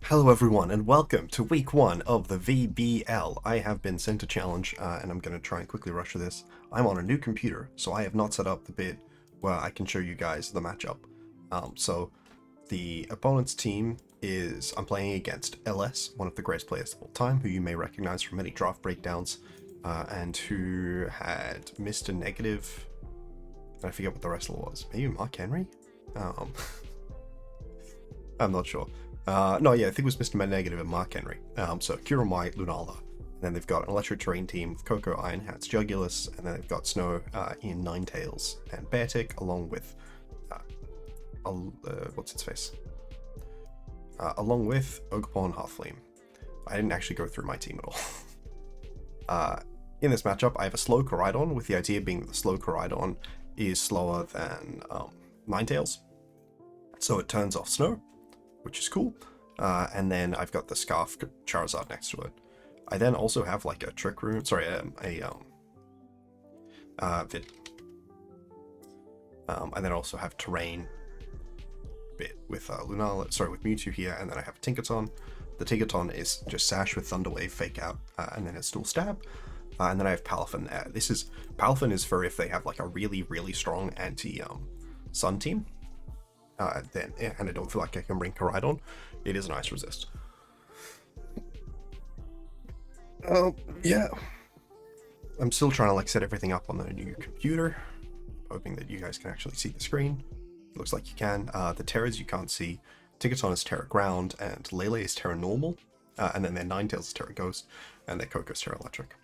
Hello everyone and welcome to week 1 of the VBL. I have been sent a challenge and I'm going to try and quickly rush through this. I'm on a new computer, so I have not set up the bit where I can show you guys the matchup. So the opponent's team is, I'm playing against LS, one of the greatest players of all time, who you may recognize from many draft breakdowns, and who had Mr. Negative, I forget what the wrestler was, maybe Mark Henry? I'm not sure. No, yeah, I think it was Mr. Negative and Mark Henry. So Kieran White, Lunala. And then they've got an electric terrain team with Coco, Iron Hats, Jugulus, and then they've got Snow in Ninetales and Beartick, along with what's its face? Along with Oakpaw Halflame. I didn't actually go through my team at all. In this matchup, I have a slow Koraidon, with the idea being that the slow Koraidon is slower than Ninetales. So it turns off Snow, which is cool. And then I've got the Scarf Charizard next to it. I then also have like a Trick Room, sorry, Vid. And then also have Terrain bit with Lunala, sorry, with Mewtwo here, and then I have a Tinkaton. The Tinkaton is just Sash with Thunder Wave, Fake Out, and then it's Dual Stab. And then I have Palafin there. Palafin is for if they have like a really, really strong anti-Sun team. And I don't feel like I can bring Koraidon. It is an Ice Resist. Yeah. I'm still trying to like set everything up on the new computer, hoping that you guys can actually see the screen. It looks like you can. The Terras you can't see. Tinkaton is Terra Ground, and Lele is Terra Normal, and then their Ninetales is Terra Ghost, and their Coco is Terra Electric.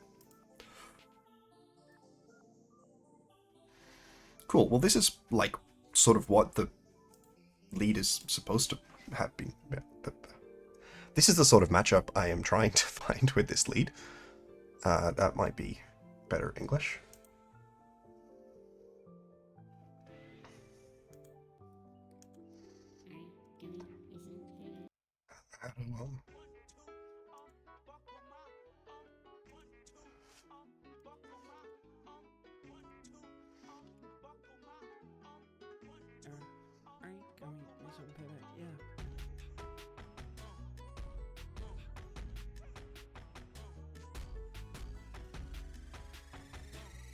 Cool. Well, this is like sort of what the lead is supposed to have been. This is the sort of matchup I am trying to find with this lead. That might be better English.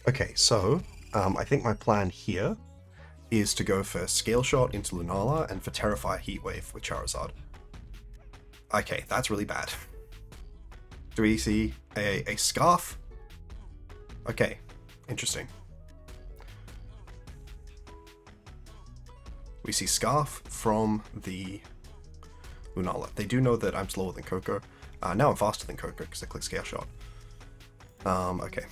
Okay, so I think my plan here is to go for Scale Shot into Lunala and for Terrify Heatwave with Charizard. Okay, that's really bad. Do we see a Scarf? Okay, interesting. We see Scarf from the Lunala. They do know that I'm slower than Coco. Now I'm faster than Coco because I click Scale Shot. Okay.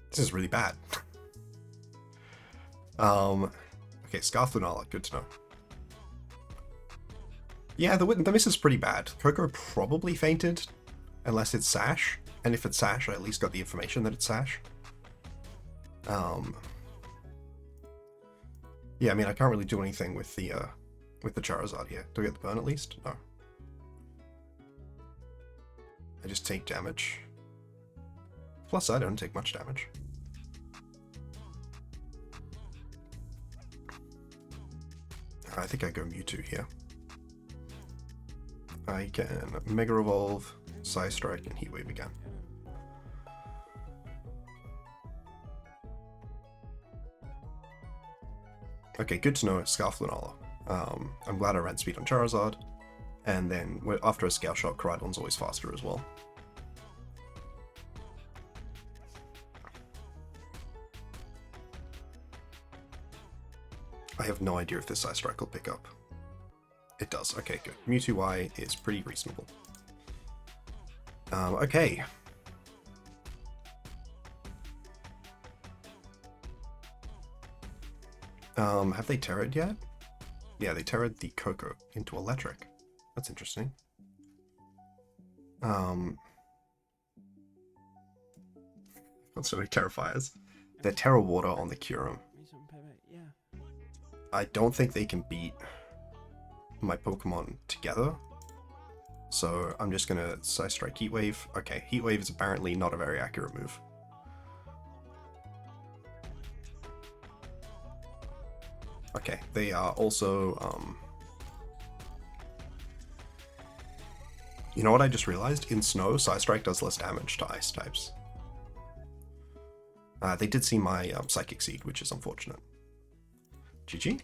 This is really bad. Okay, Scarf Lunala, good to know. Yeah, the miss is pretty bad. Coco probably fainted, unless it's Sash. And if it's Sash, I at least got the information that it's Sash. Yeah, I mean, I can't really do anything with the Charizard here. Do I get the burn at least? No. I just take damage. Plus, I don't take much damage. I think I go Mewtwo here. I can Mega Evolve, Side Strike, and Heat Wave again. Okay, good to know it's Scarf Lunala. I'm glad I ran speed on Charizard, and then after a Scale Shot, Koraidon's always faster as well. I have no idea if this Side Strike will pick up. It does. Okay, good. Mewtwo Y is pretty reasonable. Okay. Have they Terra'd yet? Yeah, they Terra'd the Coco into Electric. That's interesting. Got so many Terrifiers. They're Terra Water on the Kyurem. I don't think they can beat my Pokemon together. So I'm just gonna Side Strike Heat Wave. Okay, Heat Wave is apparently not a very accurate move. Okay, they are also, you know what I just realized? In snow, Side Strike does less damage to ice types. They did see my Psychic Seed, which is unfortunate. GG?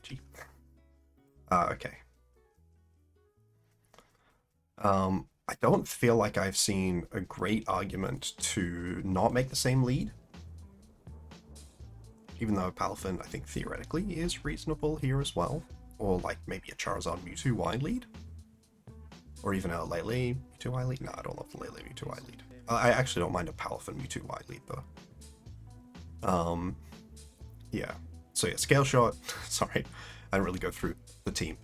G. Okay. I don't feel like I've seen a great argument to not make the same lead. Even though Palafin, I think, theoretically is reasonable here as well. Or, like, maybe a Charizard Mewtwo wide lead. Or even a Lele Mewtwo wide lead. No, I don't love the Lele Mewtwo wide lead. I actually don't mind a Palafin Mewtwo wide lead, though. Yeah. So, yeah, Scale Shot. Sorry, I didn't really go through the team.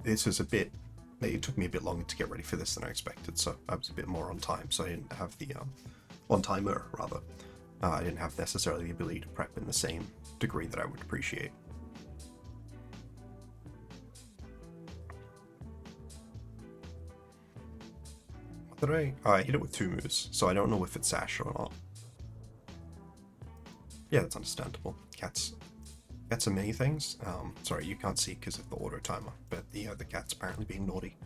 This was a bit... It took me a bit longer to get ready for this than I expected, so I was a bit more on time, so I didn't have the... on-timer, rather. I didn't have necessarily the ability to prep in the same degree that I would appreciate. What did I hit it with 2 moves, so I don't know if it's Sash or not. Yeah, that's understandable. Cats are many things. Sorry, you can't see because of the auto timer, but the cat's apparently being naughty.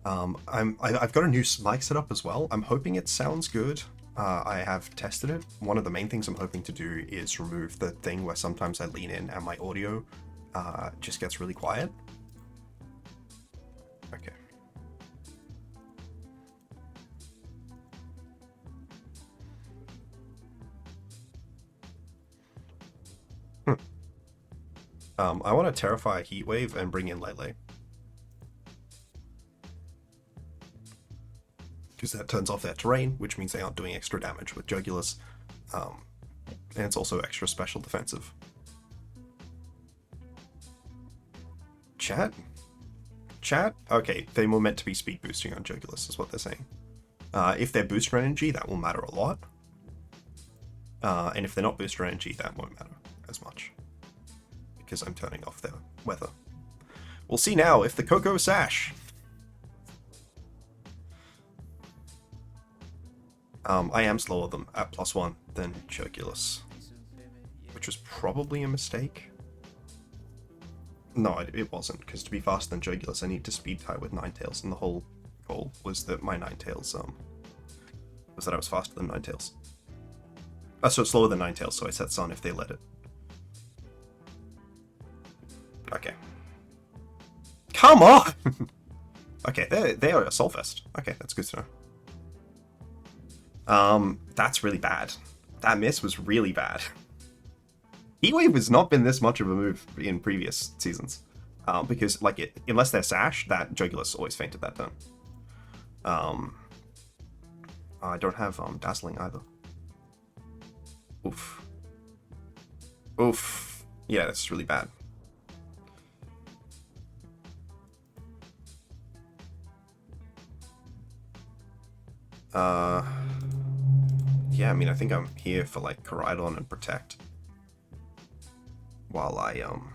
I've got a new mic set up as well. I'm hoping it sounds good. I have tested it. One of the main things I'm hoping to do is remove the thing where sometimes I lean in and my audio just gets really quiet. Okay. I want to Terrify Heat Wave and bring in Lele. Because that turns off their terrain, which means they aren't doing extra damage with Jugulus. And it's also extra special defensive. Chat? Chat? Okay, they were meant to be speed boosting on Jugulus, is what they're saying. If they're booster energy, that will matter a lot. And if they're not booster energy, that won't matter as much. Because I'm turning off their weather. We'll see now if the Coco Sash. I am slower than at +1 than Jugulus, which was probably a mistake. No, it wasn't, because to be faster than Jugulus, I need to speed tie with Ninetales, and the whole goal was that my Ninetales, was that I was faster than Ninetales. So it's slower than Ninetales, so I set Sun if they let it. Okay. Come on! Okay, they are a Soulfest. Okay, that's good to know. That's really bad. That miss was really bad. Heatwave has not been this much of a move in previous seasons. Because, like, unless they're Sash, that Jugulus always fainted that turn. I don't have Dazzling either. Oof. Oof. Yeah, that's really bad. Yeah, I mean, I think I'm here for, like, Koraidon and Protect. While I'm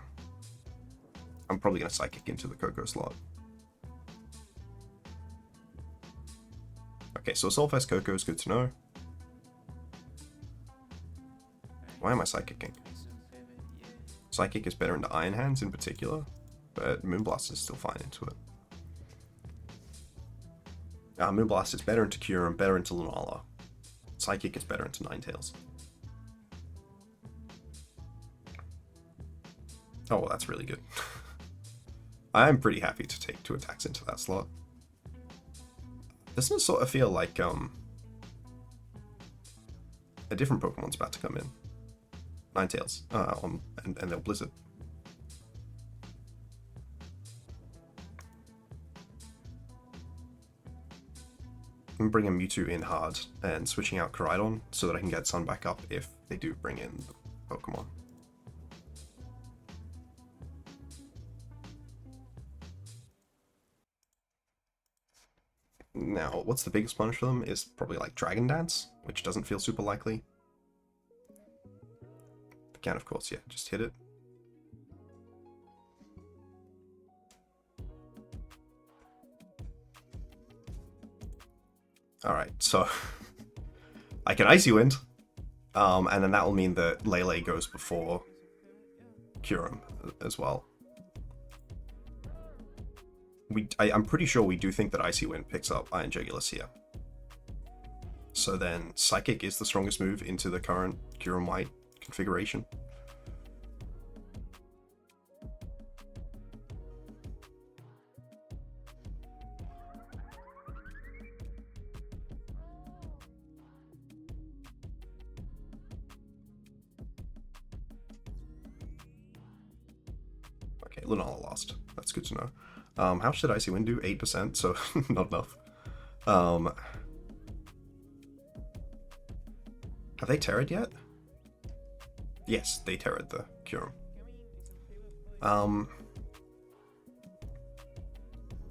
probably going to Psychic into the Coco slot. Okay, so Soulfest Coco is good to know. Why am I Psychicking? Psychic is better into Iron Hands in particular, but Moonblast is still fine into it. Moonblast is better into Cure and better into Lunala. Psychic is better into Ninetales. Oh, well, that's really good. I'm pretty happy to take 2 attacks into that slot. Doesn't it sort of feel like a different Pokemon's about to come in? Ninetales, and they'll Blizzard. I'm bringing Mewtwo in hard and switching out Koraidon so that I can get Sun back up if they do bring in the Pokemon. Now, what's the biggest punish for them is probably like Dragon Dance, which doesn't feel super likely. If can, of course, yeah, just hit it. Alright, so I can Icy Wind, and then that will mean that Lele goes before Kyurem as well. I'm pretty sure we do think that Icy Wind picks up Iron Jugulis here. So then Psychic is the strongest move into the current Kyurem White configuration. Okay, Lunala lost. That's good to know. How much did Icy Wind do? 8%, so not enough. Have they terrored yet? Yes, they terrored the Kyurem.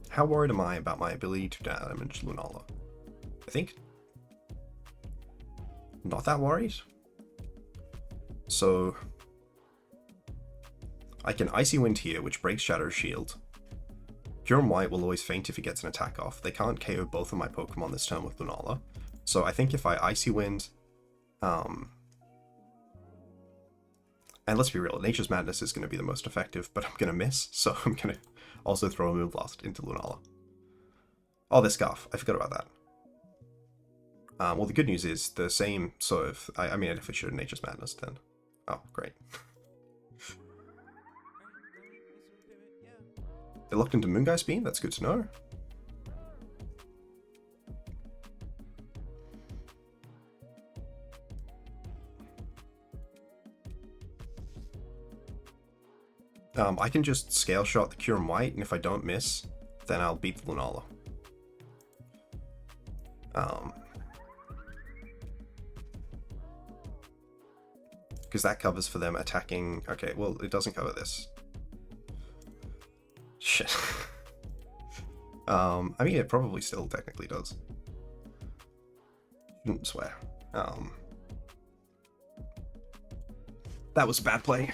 How worried am I about my ability to damage Lunala? I think not that worried. So I can Icy Wind here, which breaks Shadow's Shield. Kyurem White will always faint if he gets an attack off. They can't KO both of my Pokemon this turn with Lunala. So I think if I Icy Wind, and let's be real, Nature's Madness is going to be the most effective, but I'm going to miss, so I'm going to also throw a Moonblast into Lunala. Oh, this Scarf. I forgot about that. Well, the good news is the same sort of... I mean, if it should have Nature's Madness, then... Oh, great. They're locked into Moongeist Beam? That's good to know. I can just Scale Shot the Kyurem White, and if I don't miss, then I'll beat the Lunala. Because that covers for them attacking... Okay, well, it doesn't cover this. Shit. I mean, it probably still technically does. Shouldn't swear. That was a bad play.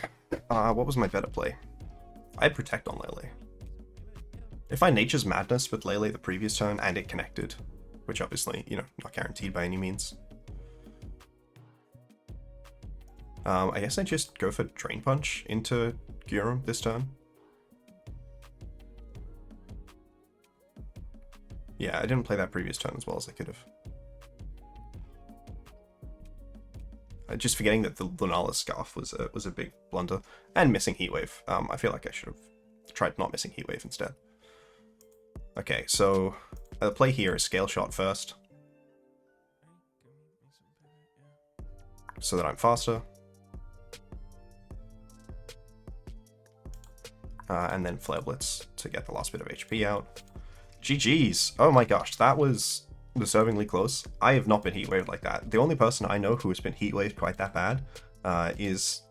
What was my better play? I had Protect on Lele. If I Nature's Madness with Lele the previous turn and it connected, which obviously, you know, not guaranteed by any means. I guess I just go for Drain Punch into Kyurem this turn. Yeah, I didn't play that previous turn as well as I could have. Just forgetting that the Lunala Scarf was a big blunder. And missing Heatwave. I feel like I should have tried not missing Heatwave instead. Okay, so the play here is Scale Shot first. So that I'm faster. And then Flare Blitz to get the last bit of HP out. GG's! Oh my gosh, that was deservingly close. I have not been Heatwaved like that. The only person I know who has been Heatwaved quite that bad is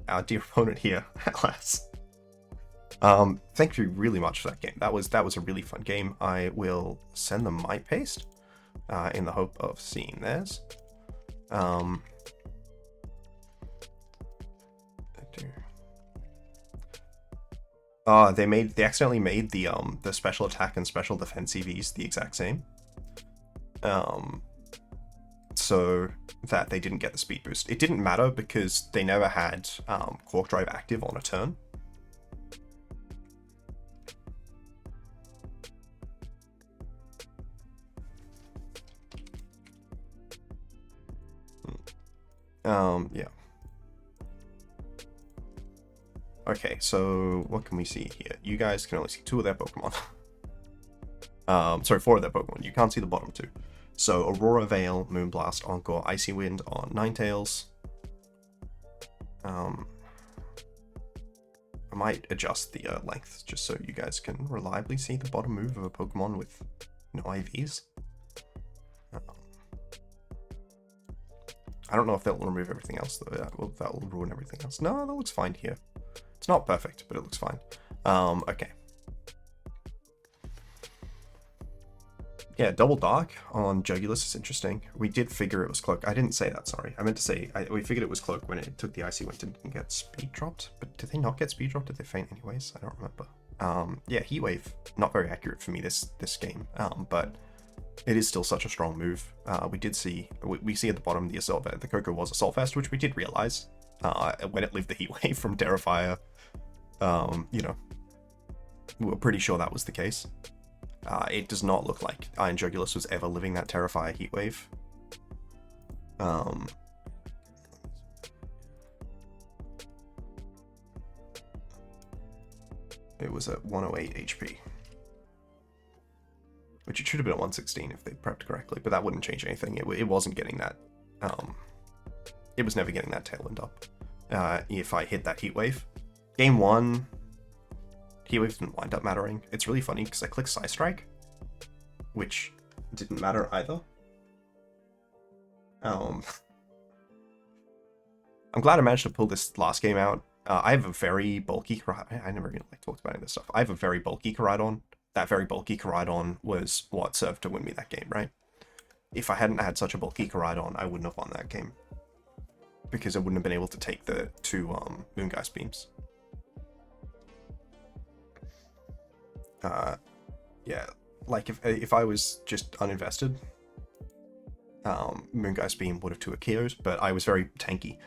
our dear opponent here, Atlas. Thank you really much for that game. That was a really fun game. I will send them my paste in the hope of seeing theirs. They accidentally made the special attack and special defense EVs the exact same. So that they didn't get the speed boost. It didn't matter because they never had Quark Drive active on a turn. Yeah. Okay, so what can we see here? You guys can only see 2 of their Pokemon. Sorry, 4 of their Pokemon. You can't see the bottom 2. So Aurora Veil, Moonblast, Encore, Icy Wind on Ninetales. I might adjust the length just so you guys can reliably see the bottom move of a Pokemon with no IVs. I don't know if that will remove everything else though. Yeah, well, that will ruin everything else. No, that looks fine here. It's not perfect, but it looks fine. Okay. Yeah, Double Dark on Jugulis is interesting. We did figure it was Cloak. I didn't say that, sorry. I meant to say, we figured it was Cloak when it took the Icy Wind and didn't get speed dropped. But did they not get speed dropped? Did they faint anyways? I don't remember. Yeah, Heatwave, not very accurate for me this game. But it is still such a strong move. We did see, we see at the bottom the Assault Vest. The Coco was Assault Vest, which we did realize. when it lived the heat wave from Terrifier. You know, we were pretty sure that was the case. It does not look like Iron Jugulus was ever living that Terrifier heat wave. It was at 108 HP. Which it should have been at 116 if they prepped correctly, but that wouldn't change anything. It wasn't getting that, it was never getting that tailwind up. If I hit that heat wave. Game 1, heat wave didn't wind up mattering. It's really funny because I clicked Psy Strike, which didn't matter either. I'm glad I managed to pull this last game out. I have a very bulky I never even talked about any of this stuff. I have a very bulky Koraidon. That very bulky Koraidon was what served to win me that game, right? If I hadn't had such a bulky Koraidon, I wouldn't have won that game. Because I wouldn't have been able to take the 2 Moongeist beams. Yeah, like if I was just uninvested, Moongeist beam would have 2 KO'd, but I was very tanky.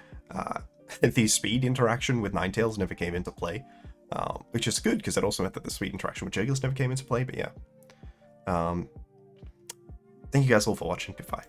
The speed interaction with Ninetales never came into play. Which is good, because it also meant that the speed interaction with Jugulus never came into play, but yeah. Thank you guys all for watching, goodbye.